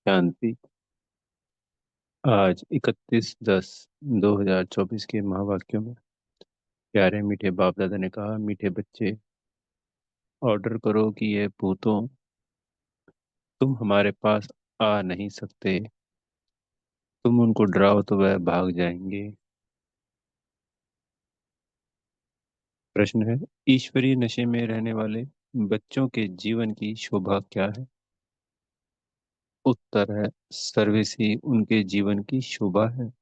शांति। आज 31/10/2024 के महावाक्यों में प्यारे मीठे बाप दादा ने कहा, मीठे बच्चे, ऑर्डर करो कि ये भूतों तुम हमारे पास आ नहीं सकते। तुम उनको डराओ तो वह भाग जाएंगे। प्रश्न है, ईश्वरीय नशे में रहने वाले बच्चों के जीवन की शोभा क्या है? उत्तर है, सर्विस ही उनके जीवन की शोभा है।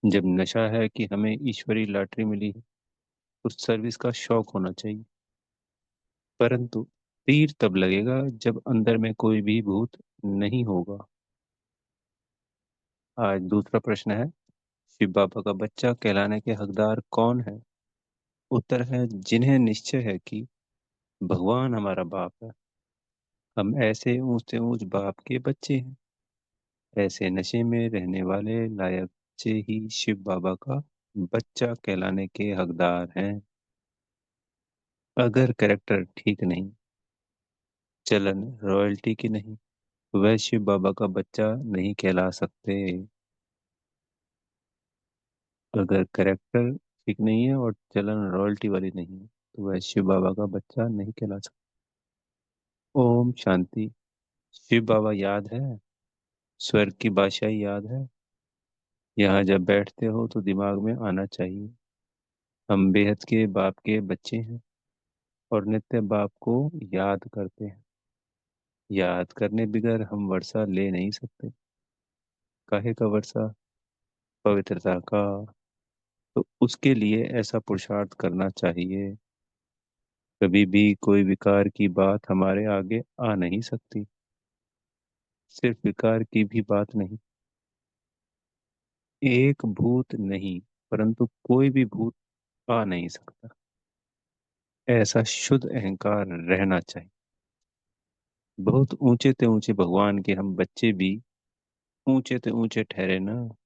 जब नशा है कि हमें ईश्वरीय लॉटरी मिली है तो सर्विस का शौक होना चाहिए, परंतु तीर तब लगेगा जब अंदर में कोई भी भूत नहीं होगा। आज दूसरा प्रश्न है, शिव बाबा का बच्चा कहलाने के हकदार कौन है? उत्तर है, जिन्हें निश्चय है कि भगवान हमारा बाप है। हम ऐसे ऊंच से ऊंच बाप के बच्चे हैं। ऐसे नशे में रहने वाले लायक बच्चे ही शिव बाबा का बच्चा कहलाने के हकदार हैं। अगर कैरेक्टर ठीक नहीं, चलन रॉयल्टी की नहीं, वह शिव बाबा का बच्चा नहीं कहला सकते। अगर करेक्टर ठीक नहीं है और चलन रॉयल्टी वाली नहीं है तो वह शिव बाबा का बच्चा नहीं कहला सकता। ओम शांति। शिव बाबा याद है? स्वर्ग की बादशाही याद है? यहाँ जब बैठते हो तो दिमाग में आना चाहिए, हम बेहद के बाप के बच्चे हैं और नित्य बाप को याद करते हैं। याद करने बिगर हम वर्षा ले नहीं सकते। काहे का वर्षा? पवित्रता का। तो उसके लिए ऐसा पुरुषार्थ करना चाहिए। कभी भी कोई विकार की बात हमारे आगे आ नहीं सकती। सिर्फ विकार की भी बात नहीं, एक भूत नहीं, परंतु कोई भी भूत आ नहीं सकता। ऐसा शुद्ध अहंकार रहना चाहिए। बहुत ऊंचे ते ऊंचे भगवान के हम बच्चे भी ऊंचे ते ऊंचे ठहरे ना।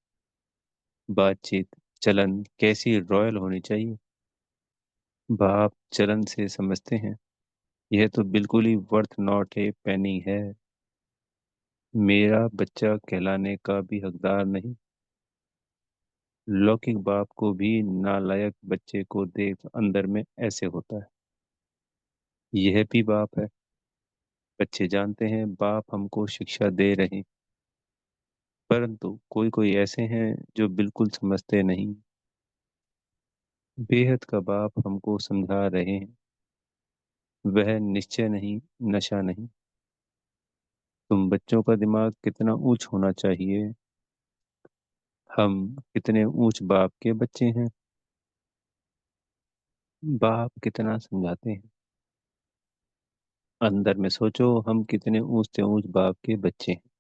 बातचीत चलन कैसी रॉयल होनी चाहिए। बाप चलन से समझते हैं, यह तो बिल्कुल ही वर्थ नॉट ए पेनी है। मेरा बच्चा कहलाने का भी हकदार नहीं। लौकिक बाप को भी नालायक बच्चे को देख अंदर में ऐसे होता है, यह भी बाप है। बच्चे जानते हैं बाप हमको शिक्षा दे रहे हैं, परंतु कोई कोई ऐसे हैं जो बिल्कुल समझते नहीं। बेहद का बाप हमको समझा रहे हैं, वह निश्चय नहीं, नशा नहीं। तुम बच्चों का दिमाग कितना ऊंच होना चाहिए। हम कितने ऊंच बाप के बच्चे हैं। बाप कितना समझाते हैं। अंदर में सोचो, हम कितने ऊंच से ऊंच बाप के बच्चे हैं।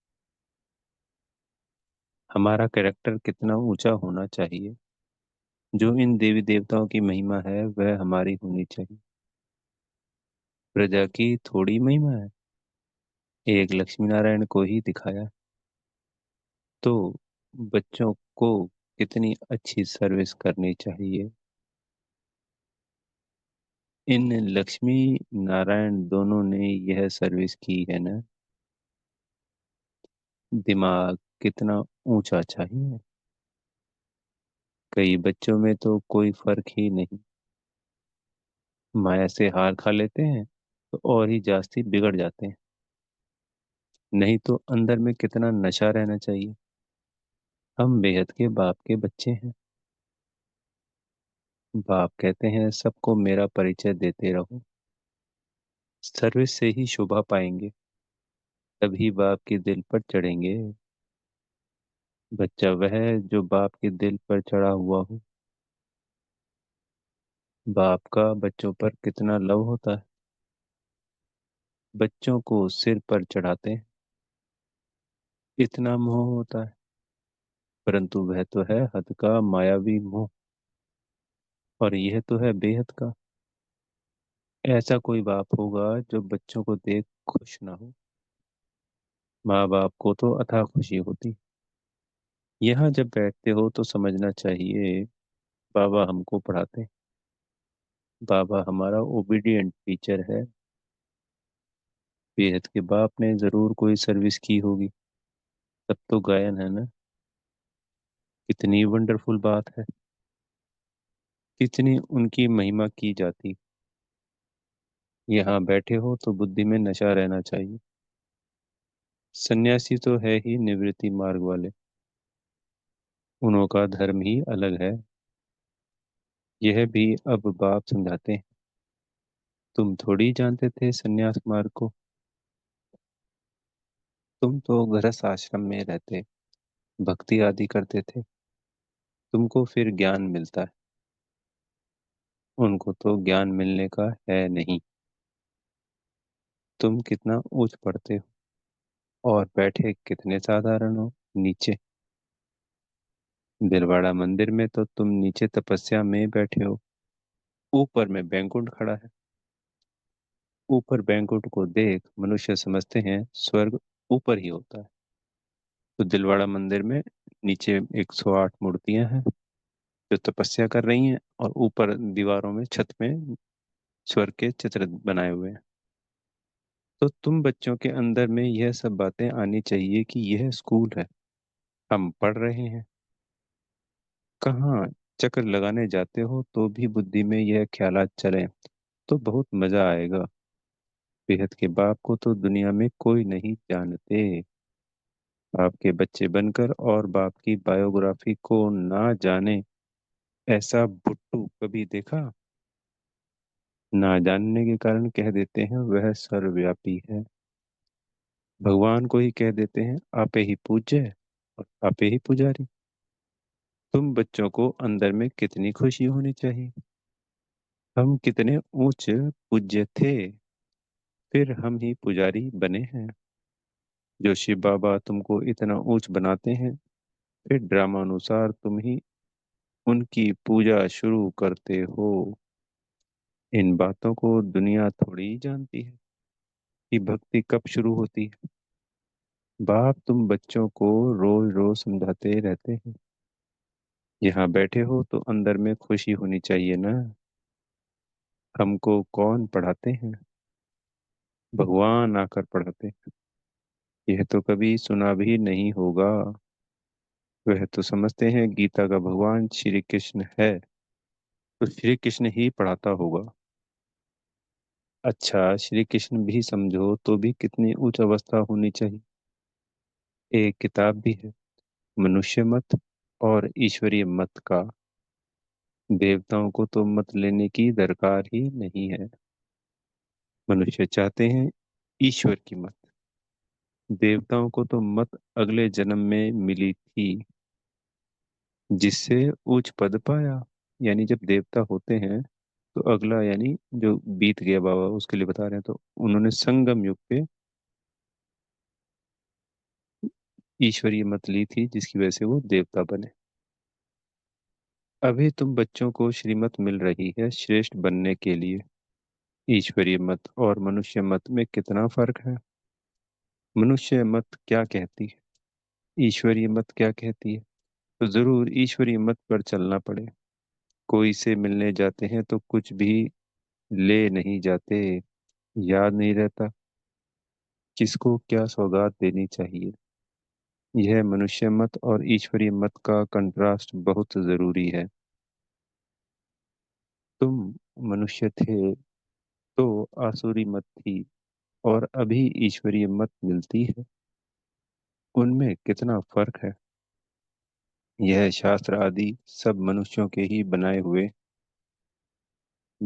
हमारा कैरेक्टर कितना ऊंचा होना चाहिए। जो इन देवी देवताओं की महिमा है वह हमारी होनी चाहिए। प्रजा की थोड़ी महिमा है, एक लक्ष्मी नारायण को ही दिखाया। तो बच्चों को कितनी अच्छी सर्विस करनी चाहिए। इन लक्ष्मी नारायण दोनों ने यह सर्विस की है ना। दिमाग कितना ऊंचा चाहिए। कई बच्चों में तो कोई फर्क ही नहीं, माया से हार खा लेते हैं तो और ही जास्ती बिगड़ जाते हैं। नहीं तो अंदर में कितना नशा रहना चाहिए। हम बेहद के बाप के बच्चे हैं। बाप कहते हैं सबको मेरा परिचय देते रहो। सर्विस से ही शोभा पाएंगे, तभी बाप के दिल पर चढ़ेंगे। बच्चा वह है जो बाप के दिल पर चढ़ा हुआ हो। बाप का बच्चों पर कितना लव होता है। बच्चों को सिर पर चढ़ाते हैं, इतना मोह होता है, परंतु वह तो है हद का मायावी मोह। और यह तो है बेहद का। ऐसा कोई बाप होगा जो बच्चों को देख खुश ना हो। माँ बाप को तो अथाह खुशी होती। यहाँ जब बैठते हो तो समझना चाहिए, बाबा हमको पढ़ाते हैं। बाबा हमारा ओबीडिएंट टीचर है। बेहद के बाप ने जरूर कोई सर्विस की होगी, तब तो गायन है ना। कितनी वंडरफुल बात है, कितनी उनकी महिमा की जाती। यहाँ बैठे हो तो बुद्धि में नशा रहना चाहिए। सन्यासी तो है ही निवृत्ति मार्ग वाले, उन्हों का धर्म ही अलग है। यह भी अब बाप समझाते हैं। तुम थोड़ी जानते थे सन्यास मार्ग को। तुम तो गृहस्थ आश्रम में रहते, भक्ति आदि करते थे। तुमको फिर ज्ञान मिलता है, उनको तो ज्ञान मिलने का है नहीं। तुम कितना ऊंच पढ़ते हो और बैठे कितने साधारण हो नीचे। दिलवाड़ा मंदिर में तो तुम नीचे तपस्या में बैठे हो, ऊपर में बैंकुंठ खड़ा है। ऊपर बैंकुंठ को देख मनुष्य समझते हैं स्वर्ग ऊपर ही होता है। तो दिलवाड़ा मंदिर में नीचे 108 मूर्तियां हैं जो तपस्या कर रही हैं, और ऊपर दीवारों में छत में स्वर्ग के चित्र बनाए हुए हैं। तो तुम बच्चों के अंदर में यह सब बातें आनी चाहिए कि यह स्कूल है, हम पढ़ रहे हैं। कहाँ चक्कर लगाने जाते हो तो भी बुद्धि में यह ख्यालात चले तो बहुत मजा आएगा। बेहद के बाप को तो दुनिया में कोई नहीं जानते। बाप के बच्चे बनकर और बाप की बायोग्राफी को ना जाने ऐसा बुट्टू कभी देखा। ना जानने के कारण कह देते हैं वह सर्वव्यापी है। भगवान को ही कह देते हैं आपे ही पूज्य और आपे ही पुजारी। तुम बच्चों को अंदर में कितनी खुशी होनी चाहिए। हम कितने ऊंच पूज्य थे, फिर हम ही पुजारी बने हैं। जो शिव बाबा तुमको इतना ऊंच बनाते हैं, फिर ड्रामा अनुसार तुम ही उनकी पूजा शुरू करते हो। इन बातों को दुनिया थोड़ी ही जानती है कि भक्ति कब शुरू होती है। बाप तुम बच्चों को रोज रोज समझाते रहते हैं। यहाँ बैठे हो तो अंदर में खुशी होनी चाहिए ना। हमको कौन पढ़ाते हैं, भगवान आकर पढ़ाते हैं। यह तो कभी सुना भी नहीं होगा। वह तो समझते हैं गीता का भगवान श्री कृष्ण है, तो श्री कृष्ण ही पढ़ाता होगा। अच्छा, श्री कृष्ण भी समझो तो भी कितनी उच्च अवस्था होनी चाहिए। एक किताब भी है, मनुष्य मत और ईश्वरीय मत का। देवताओं को तो मत लेने की दरकार ही नहीं है। मनुष्य चाहते हैं ईश्वर की मत। देवताओं को तो मत अगले जन्म में मिली थी, जिससे उच्च पद पाया। यानी जब देवता होते हैं तो अगला, यानी जो बीत गया बाबा उसके लिए बता रहे हैं, तो उन्होंने संगम युग पे ईश्वरीय मत ली थी जिसकी वजह से वो देवता बने। अभी तुम बच्चों को श्रीमत मिल रही है श्रेष्ठ बनने के लिए। ईश्वरीय मत और मनुष्य मत में कितना फर्क है। मनुष्य मत क्या कहती है, ईश्वरीय मत क्या कहती है। तो जरूर ईश्वरीय मत पर चलना पड़े। कोई से मिलने जाते हैं तो कुछ भी ले नहीं जाते, याद नहीं रहता किसको क्या सौगात देनी चाहिए। यह मनुष्य मत और ईश्वरीय मत का कंट्रास्ट बहुत जरूरी है। तुम मनुष्य थे तो आसुरी मत थी, और अभी ईश्वरीय मत मिलती है। उनमें कितना फर्क है। यह शास्त्र आदि सब मनुष्यों के ही बनाए हुए।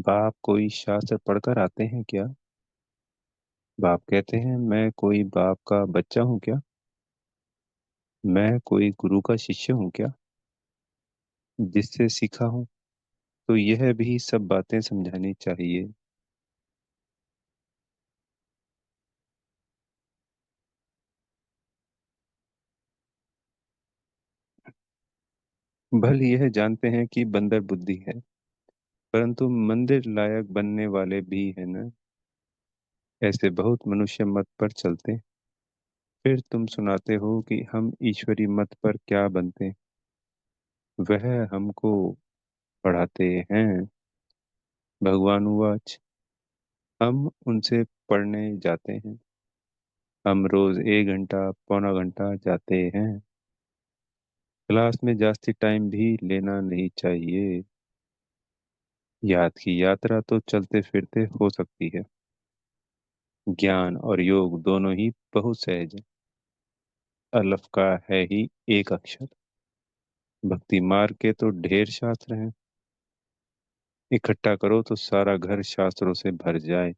बाप कोई शास्त्र पढ़कर आते हैं क्या। बाप कहते हैं मैं कोई बाप का बच्चा हूँ क्या, मैं कोई गुरु का शिष्य हूँ क्या, जिससे सीखा हूँ। तो यह भी सब बातें समझानी चाहिए। भल यह जानते हैं कि बंदर बुद्धि है, परंतु मंदिर लायक बनने वाले भी है ना। ऐसे बहुत मनुष्य मत पर चलते, फिर तुम सुनाते हो कि हम ईश्वरी मत पर क्या बनते। वह हमको पढ़ाते हैं। भगवान उवाच, हम उनसे पढ़ने जाते हैं। हम रोज 1 घंटा पौना घंटा जाते हैं। क्लास में जास्ती टाइम भी लेना नहीं चाहिए। याद की यात्रा तो चलते फिरते हो सकती है। ज्ञान और योग दोनों ही बहुत सहज है। अलफ का है ही एक अक्षर। भक्ति मार्ग के तो ढेर शास्त्र हैं। इकट्ठा करो तो सारा घर शास्त्रों से भर जाए।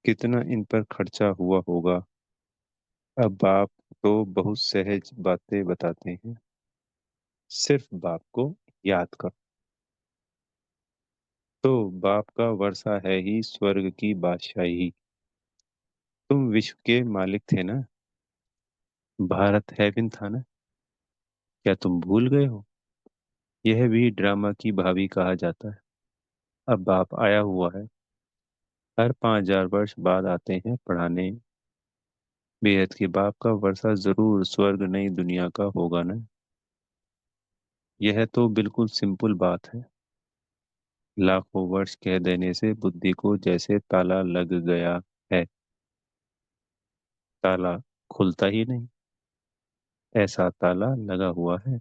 कितना इन पर खर्चा हुआ होगा। अब आप तो बहुत सहज बातें बताते हैं। सिर्फ बाप को याद करो। तो बाप का वर्षा है ही स्वर्ग की बादशाही। तुम विश्व के मालिक थे ना। भारत हेवन था ना। क्या तुम भूल गए हो। यह भी ड्रामा की भाभी कहा जाता है। अब बाप आया हुआ है। हर 5,000 वर्ष बाद आते हैं पढ़ाने। बेहद के बाप का वर्षा जरूर स्वर्ग नई दुनिया का होगा ना। यह तो बिल्कुल सिंपल बात है। लाखों वर्ष कह देने से बुद्धि को जैसे ताला लग गया है। ताला खुलता ही नहीं। ऐसा ताला लगा हुआ है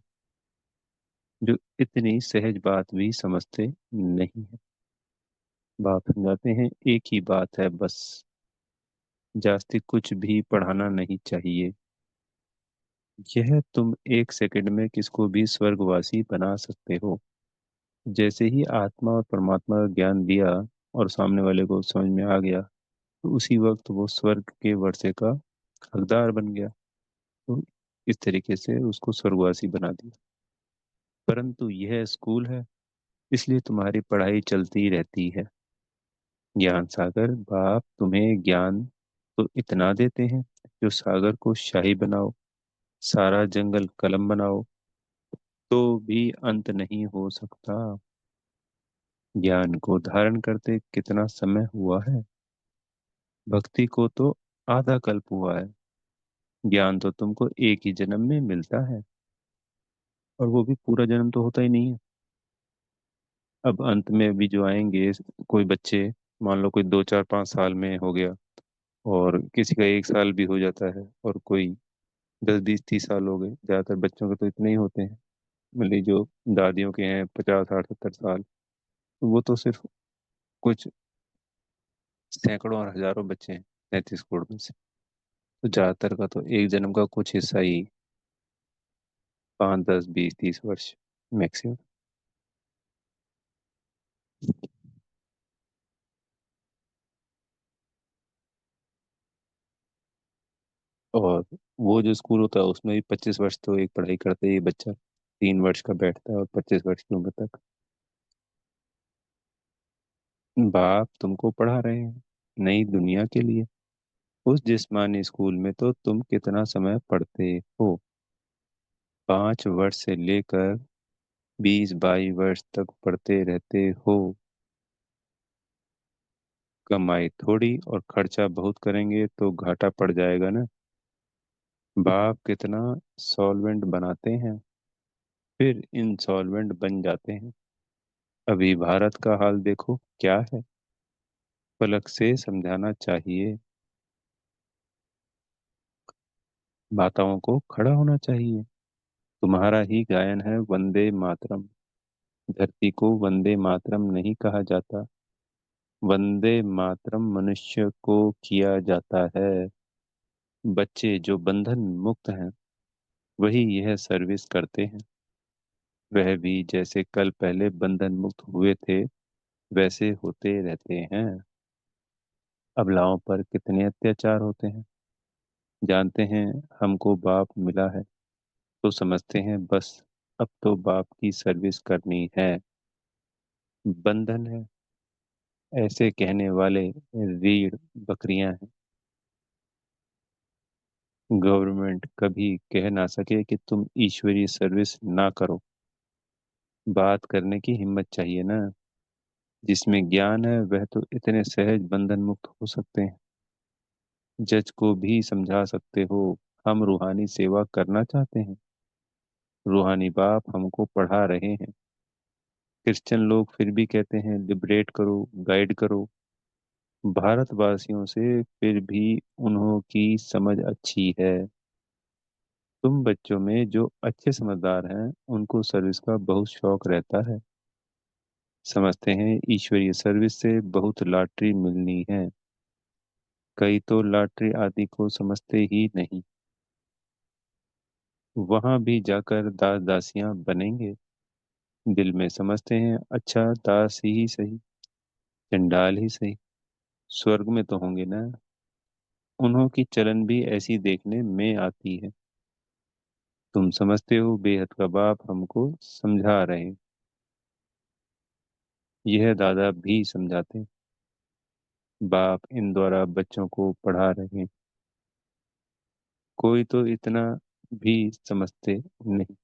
जो इतनी सहज बात भी समझते नहीं है। बाप समझाते हैं एक ही बात है बस। जास्ती कुछ भी पढ़ाना नहीं चाहिए। यह तुम 1 सेकंड में किसको भी स्वर्गवासी बना सकते हो। जैसे ही आत्मा और परमात्मा का ज्ञान दिया और सामने वाले को समझ में आ गया तो उसी वक्त वो स्वर्ग के वर्षे का हकदार बन गया। तो इस तरीके से उसको स्वर्गवासी बना दिया। परंतु यह स्कूल है इसलिए तुम्हारी पढ़ाई चलती रहती है। ज्ञान सागर बाप तुम्हें ज्ञान तो इतना देते हैं जो सागर को शाही बनाओ। सारा जंगल कलम बनाओ तो भी अंत नहीं हो सकता। ज्ञान को धारण करते कितना समय हुआ है। भक्ति को तो आधा कल्प हुआ है। ज्ञान तो तुमको एक ही जन्म में मिलता है और वो भी पूरा जन्म तो होता ही नहीं है। अब अंत में भी जो आएंगे कोई बच्चे, मान लो कोई 2 4 5 साल में हो गया और किसी का 1 साल भी हो जाता है और कोई 10 20 30 साल हो गए। ज्यादातर बच्चों के तो इतने ही होते हैं। मतलब जो दादियों के हैं 50 60 70 साल, तो वो तो सिर्फ कुछ सैकड़ों और हजारों बच्चे हैं 33 करोड़ में से। तो ज्यादातर का तो एक जन्म का कुछ हिस्सा ही 5 10 20 30 वर्ष मैक्सिमम। और वो जो स्कूल होता है उसमें भी 25 वर्ष तो एक पढ़ाई करता है ये बच्चा। 3 वर्ष का बैठता है और 25 वर्ष की उम्र तक बाप तुमको पढ़ा रहे हैं नई दुनिया के लिए। उस जिस्मानी स्कूल में तो तुम कितना समय पढ़ते हो। 5 वर्ष से लेकर 20 22 वर्ष तक पढ़ते रहते हो। कमाई थोड़ी और खर्चा बहुत करेंगे तो घाटा पड़ जाएगा ना। बाप कितना सॉल्वेंट बनाते हैं फिर इंसॉल्वेंट बन जाते हैं। अभी भारत का हाल देखो क्या है। पलक से समझाना चाहिए। माताओं को खड़ा होना चाहिए। तुम्हारा ही गायन है वंदे मातरम। धरती को वंदे मातरम नहीं कहा जाता। वंदे मातरम मनुष्य को किया जाता है। बच्चे जो बंधन मुक्त हैं वही यह सर्विस करते हैं। वह भी जैसे कल पहले बंधन मुक्त हुए थे वैसे होते रहते हैं। अबलाओं पर कितने अत्याचार होते हैं। जानते हैं हमको बाप मिला है तो समझते हैं बस अब तो बाप की सर्विस करनी है। बंधन है ऐसे कहने वाले रीढ़ बकरियां हैं। गवर्नमेंट कभी कह ना सके कि तुम ईश्वरीय सर्विस ना करो। बात करने की हिम्मत चाहिए ना। जिसमें ज्ञान है वह तो इतने सहज बंधन मुक्त हो सकते हैं। जज को भी समझा सकते हो। हम रूहानी सेवा करना चाहते हैं। रूहानी बाप हमको पढ़ा रहे हैं। क्रिश्चियन लोग फिर भी कहते हैं लिबरेट करो गाइड करो। भारतवासियों से फिर भी उन्हों की समझ अच्छी है। तुम बच्चों में जो अच्छे समझदार हैं उनको सर्विस का बहुत शौक रहता है। समझते हैं ईश्वरीय सर्विस से बहुत लॉटरी मिलनी है। कई तो लॉटरी आदि को समझते ही नहीं। वहां भी जाकर दास दासियां बनेंगे। दिल में समझते हैं अच्छा दास ही सही, चंडाल ही सही, स्वर्ग में तो होंगे ना। उन्हों की चलन भी ऐसी देखने में आती है। तुम समझते हो बेहद का बाप हमको समझा रहे हैं। यह दादा भी समझाते हैं। बाप इन द्वारा बच्चों को पढ़ा रहे हैं। कोई तो इतना भी समझते नहीं।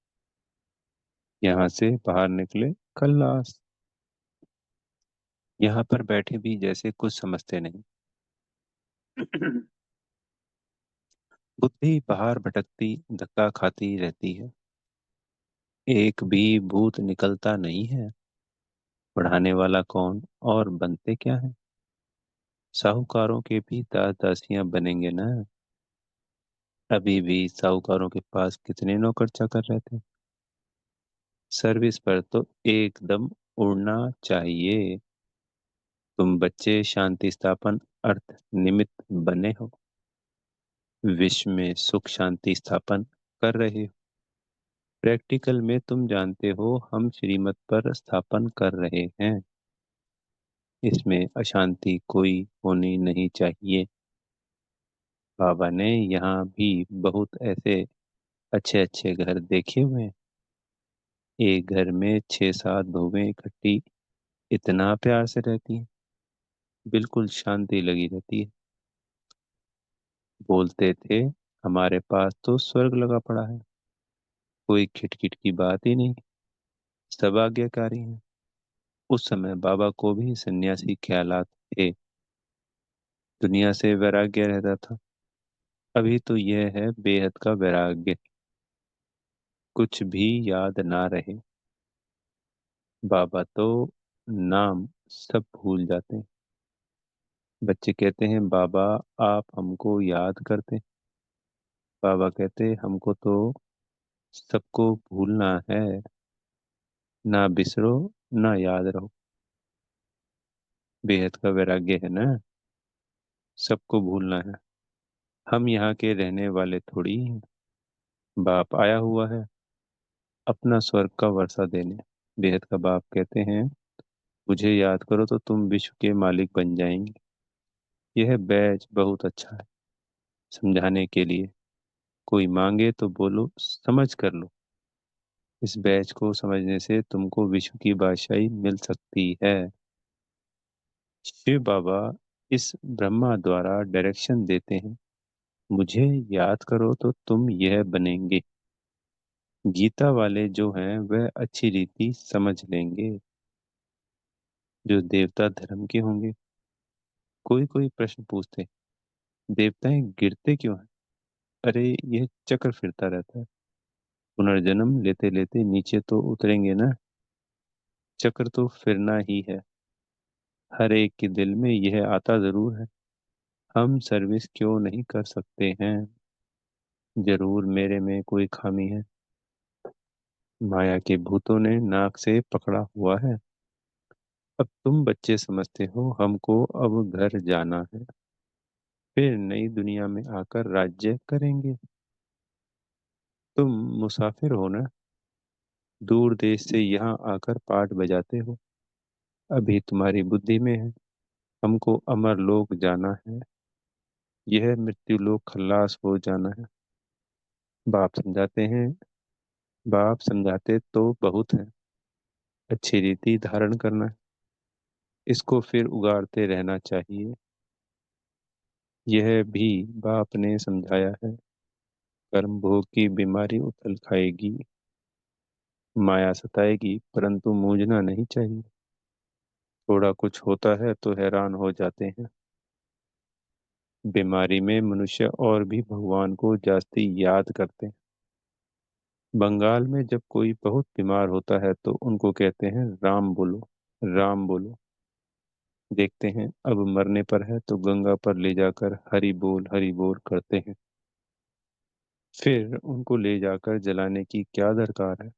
यहाँ से बाहर निकले खल्लास। यहाँ पर बैठे भी जैसे कुछ समझते नहीं। बुद्धि बाहर भटकती धक्का खाती रहती है। एक भी भूत निकलता नहीं है। पढ़ाने वाला कौन और बनते क्या है। साहूकारों के भी दास दासियां बनेंगे ना। अभी भी साहूकारों के पास कितने नौकर चाकर रहते हैं। सर्विस पर तो एकदम उड़ना चाहिए। तुम बच्चे शांति स्थापन अर्थ निमित्त बने हो। विश्व में सुख शांति स्थापन कर रहे हो। प्रैक्टिकल में तुम जानते हो हम श्रीमत पर स्थापन कर रहे हैं। इसमें अशांति कोई होनी नहीं चाहिए। बाबा ने यहाँ भी बहुत ऐसे अच्छे अच्छे घर देखे हुए हैं। एक घर में 6-7 बहुएं इकट्ठी इतना प्यार से रहती हैं। बिल्कुल शांति लगी रहती है। बोलते थे हमारे पास तो स्वर्ग लगा पड़ा है। कोई खिटखिट की बात ही नहीं। सब आज्ञाकारी हैं। उस समय बाबा को भी सन्यासी ख्यालात थे। दुनिया से वैराग्य रहता था। अभी तो यह है बेहद का वैराग्य। कुछ भी याद ना रहे। बाबा तो नाम सब भूल जाते हैं। बच्चे कहते हैं बाबा आप हमको याद करते हैं। बाबा कहते हमको तो सबको भूलना है। ना बिसरो ना याद रहो। बेहद का वैराग्य है ना। सबको भूलना है। हम यहाँ के रहने वाले थोड़ी हैं। बाप आया हुआ है अपना स्वर्ग का वर्षा देने। बेहद का बाप कहते हैं मुझे याद करो तो तुम विश्व के मालिक बन जाएंगे। यह बैच बहुत अच्छा है समझाने के लिए। कोई मांगे तो बोलो समझ कर लो। इस बैच को समझने से तुमको विश्व की बादशाही मिल सकती है। शिव बाबा इस ब्रह्मा द्वारा डायरेक्शन देते हैं। मुझे याद करो तो तुम यह बनेंगे। गीता वाले जो हैं वह अच्छी रीति समझ लेंगे। जो देवता धर्म के होंगे। कोई कोई प्रश्न पूछते देवताएं गिरते क्यों हैं। अरे यह चक्र फिरता रहता है। पुनर्जन्म लेते लेते नीचे तो उतरेंगे ना। चक्र तो फिरना ही है। हर एक के दिल में यह आता जरूर है। हम सर्विस क्यों नहीं कर सकते हैं। जरूर मेरे में कोई खामी है। माया के भूतों ने नाक से पकड़ा हुआ है। अब तुम बच्चे समझते हो हमको अब घर जाना है। फिर नई दुनिया में आकर राज्य करेंगे। तुम मुसाफिर हो ना। दूर देश से यहाँ आकर पाठ बजाते हो। अभी तुम्हारी बुद्धि में है हमको अमर लोक जाना है। यह मृत्यु लोक खल्लास हो जाना है। बाप समझाते हैं। बाप समझाते तो बहुत है। अच्छी रीति धारण करना है। इसको फिर उगाड़ते रहना चाहिए। यह भी बाप ने समझाया है। कर्म भोग की बीमारी उथल खाएगी। माया सताएगी परंतु मूंझना नहीं चाहिए। थोड़ा कुछ होता है तो हैरान हो जाते हैं। बीमारी में मनुष्य और भी भगवान को जास्ती याद करते हैं। बंगाल में जब कोई बहुत बीमार होता है तो उनको कहते हैं राम बोलो राम बोलो। देखते हैं अब मरने पर है तो गंगा पर ले जाकर हरि बोल करते हैं। फिर उनको ले जाकर जलाने की क्या दरकार है?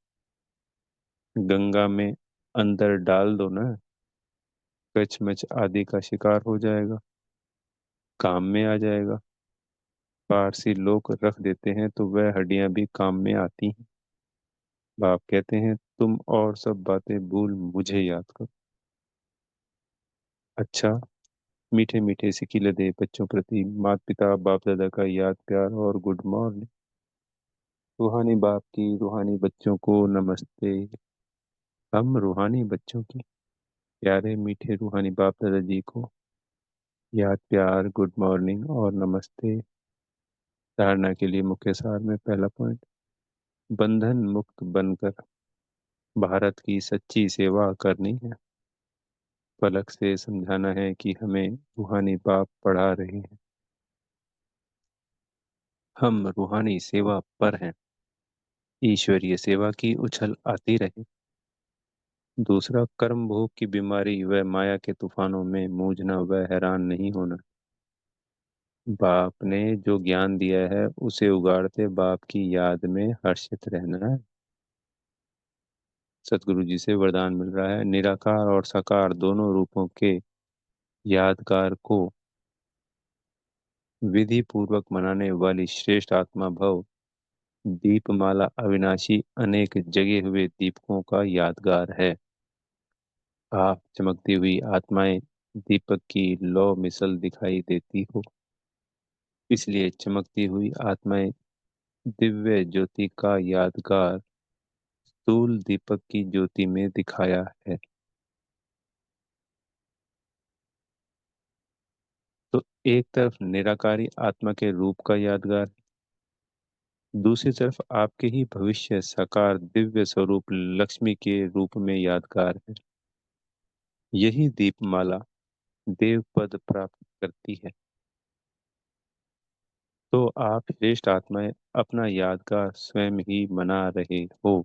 गंगा में अंदर डाल दो ना, कचमच आदि का शिकार हो जाएगा, काम में आ जाएगा। पारसी लोग रख देते हैं तो वह हड्डियां भी काम में आती हैं। बाप कहते हैं तुम और सब बातें भूल मुझे याद करो। अच्छा, मीठे मीठे सिकीले दे बच्चों प्रति माता पिता बाप दादा का याद प्यार और गुड मॉर्निंग। रूहानी बाप की रूहानी बच्चों को नमस्ते। हम रूहानी बच्चों की प्यारे मीठे रूहानी बाप दादाजी को याद प्यार गुड मॉर्निंग और नमस्ते। धारणा के लिए मुख्य सार में पहला पॉइंट, बंधन मुक्त बनकर भारत की सच्ची सेवा करनी है। पलक से समझाना है कि हमें रूहानी बाप पढ़ा रहे हैं, हम रूहानी सेवा पर हैं, ईश्वरीय सेवा की उछल आती रहे। दूसरा, कर्म भोग की बीमारी व माया के तूफानों में मूझना व हैरान नहीं होना। बाप ने जो ज्ञान दिया है उसे उगाड़ते बाप की याद में हर्षित रहना है। सतगुरु जी से वरदान मिल रहा है, निराकार और साकार दोनों रूपों के यादगार को विधि पूर्वक मनाने वाली श्रेष्ठ आत्मा भव दीपमाला अविनाशी अनेक जगे हुए दीपकों का यादगार है। आप चमकती हुई आत्माएं दीपक की लौ मिसल दिखाई देती हो, इसलिए चमकती हुई आत्माएं दिव्य ज्योति का यादगार स्थूल दीपक की ज्योति में दिखाया है। तो एक तरफ निराकारी आत्मा के रूप का यादगार, दूसरी तरफ आपके ही भविष्य साकार दिव्य स्वरूप लक्ष्मी के रूप में यादगार है। यही दीपमाला देव पद प्राप्त करती है। तो आप श्रेष्ठ आत्माएं अपना यादगार स्वयं ही मना रहे हो।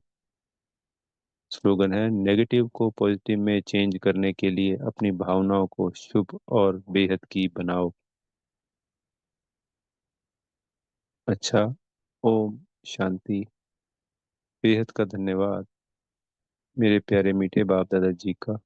स्लोगन है, नेगेटिव को पॉजिटिव में चेंज करने के लिए अपनी भावनाओं को शुभ और बेहद की बनाओ। अच्छा, ओम शांति। बेहद का धन्यवाद मेरे प्यारे मीठे बाप दादाजी का।